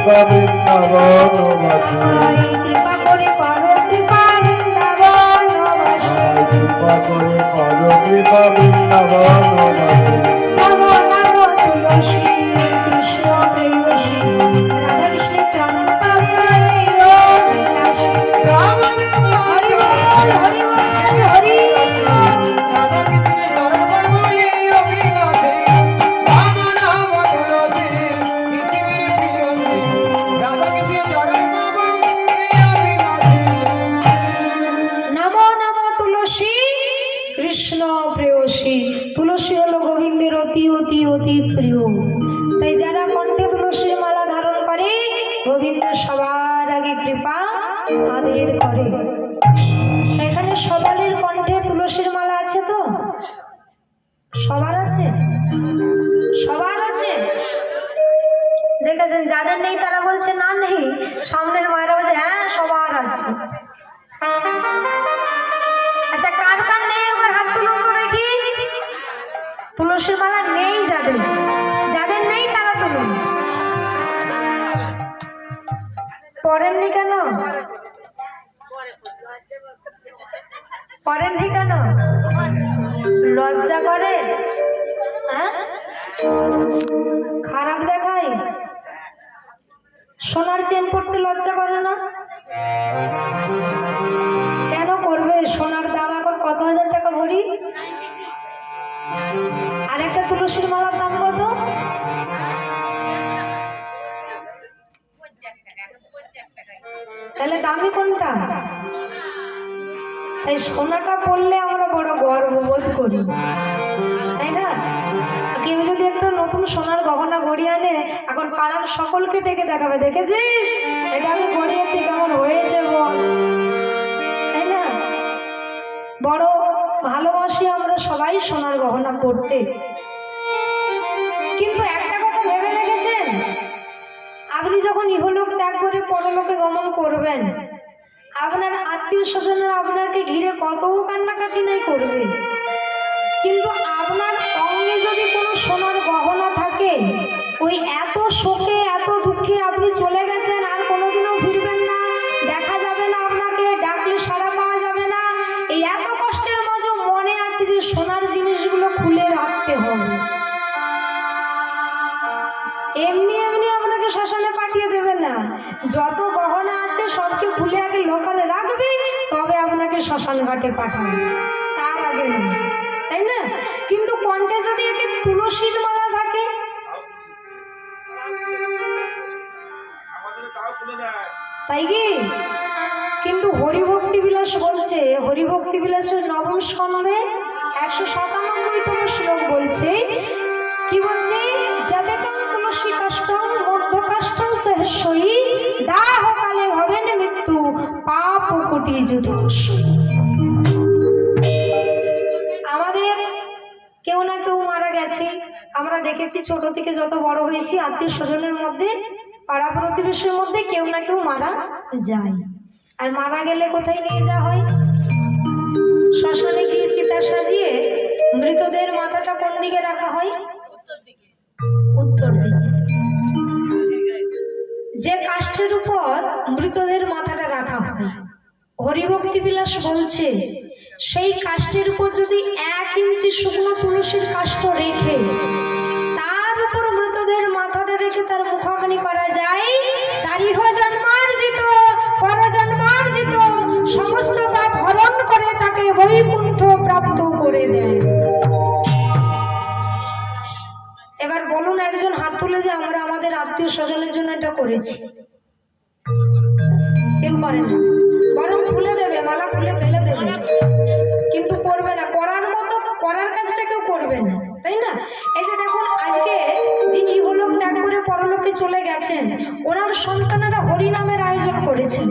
কৃপা বৃন্দাবনবাসী কৃপা করে করো কৃপা বৃন্দাবনবাসী কৃপা করে করো কৃপা বৃন্দাবনবাসী নমো নমো তুলসী কৃষ্ণ প্রেয়সী রাধা কৃষ্ণ চম্পা প্রেয়সী রাম নাম হরি বল হরি বল হরি নমো নমো তুলসী কৃষ্ণ প্রেয়সী। তুলসী হলো গোবিন্দের অতি অতি অতি প্রিয়, তাই যারা কণ্ঠে তুলসীর মালা ধারণ করে গোবিন্দের সবার আগে কৃপা তাদের করে। এখানে সবালের কণ্ঠে তুলসীর মালা আছে তো? সবার আছে? সবার আছে? দেখেছেন, যাদের নেই তারা বলছে না নেই, সামনের মায়েরা বলছে হ্যাঁ সবার আছে। আচ্ছা, কার কার নেই একবার হাত তুলুন তো দেখি। তুলসীর মালা নেই যাদের, যাদের নেই তারা তুলুন। পড়েননি কেন? পড়েননি কেন? লজ্জা করে? হ্যাঁ, খারাপ দেখায়? সোনার চেন পড়তে লজ্জা করে না? কেন করবে? সোনার দাম এখন কত হাজার টাকা ভরি। আর একটা তুলসীর মালার দাম কত? তাহলে দামি কোনটা? তাই সোনাটা পড়লে আমরা বড় গর্ববোধ করি, তাই না? কেউ যদি একটা নতুন সোনার গহনা গড়িয়ে আনে, এখন পাড়ার সকলকে ডেকে দেখাবে, দেখেছিস এটা আমি গড়িয়েছি, কেমন হয়েছে বল, তাই না? বড় ভালোবাসি আমরা সবাই সোনার গহনা পড়তে। কিন্তু একটা কথা ভেবে দেখেছেন, আপনি যখন ইহলোক ত্যাগ করে পরলোকে গমন করবেন, আপনার আত্মীয় স্বজনরা আপনাকে ঘিরে কত কান্নাকাটি নাই করবে, কিন্তু আপনার অঙ্গে যদি কোনো সোনার গহনা থাকে, ওই এত শোকে এত দুঃখে আপনি চলে গেছেন, আর কোনোদিনও ফিরবেন না, দেখা যাবে না আপনাকে, ডাকলে সাড়া পাওয়া যাবে না, এই এত কষ্টের মাঝে মনে আছে যে সোনার জিনিসগুলো খুলে রাখতে হবে। এমনি এমনি আপনাকে শ্মশানে পাঠিয়ে দেবে না, যত গহনা আছে সবকে খুলে আগে লোকালে রাখবে, তবে আপনাকে শ্মশান ঘাটে পাঠাবে, তার আগে না, তাই না? কিন্তু কণ্ঠে যদি একে তুলসীর মালা থাকে, তাই কি? কিন্তু হরিভক্তি বিলাস বলছে, হরিভক্তি বিলাসের নবম স্কন্ধে 197তম শ্লোক বলছে, কি বলছে? যাদেকাং তুলসী কাষ্ঠং মধ্য কাষ্ঠং চ হেশ্বই দাহ কালে ভবেন মৃত্যু পাপ কোটি যুধস্য। আমাদের কেউ না কেউ মারা গেছে, আমরা দেখেছি ছোট থেকে যত বড় হয়েছি, আত্মীয় স্বজনের মধ্যে পাড়া প্রতিবেশীর মধ্যে কেউ না কেউ মারা যায়। আর মারা গেলে কোথায় নিয়ে যাওয়া হয়? শ্মশানে গিয়ে চিতা সাজিয়ে মৃতদের মাথাটা কোন দিকে রাখা হয়? উত্তর দিকে। যে কাষ্ঠের উপর মৃতদের মাথাটা রাখা হয়, হরিভক্তি বিলাস বলছে, সেই কাষ্ঠের উপর যদি 1 ইঞ্চি শুকনো তুলসীর কাষ্ঠ রেখে তার উপর মৃতদের মাথাটা রেখে তার মুখাগ্নি করা যায়, তার ইহ জন্মার্জিত পরজন্মার্জিত সমস্ত পাপ হরণ করে তাকে বৈকুণ্ঠ প্রাপ্ত করে দেয়। এবার বলুন, একজন হাত তুলে যে আমরা আমাদের আত্মীয় স্বজনের জন্য এটা করেছি। কেউ করে না, বরং খুলে দেবে, মালা খুলে ফেলে দেবে, কিন্তু করবে না। করার মতো করার কাজটা কেউ করবে না, তাই না? এই যে দেখুন, আজকে যিনি ইহলোক ত্যাগ করে পরলোকে চলে গেছেন, ওনার সন্তানেরা হরিনামের আয়োজন করেছেন,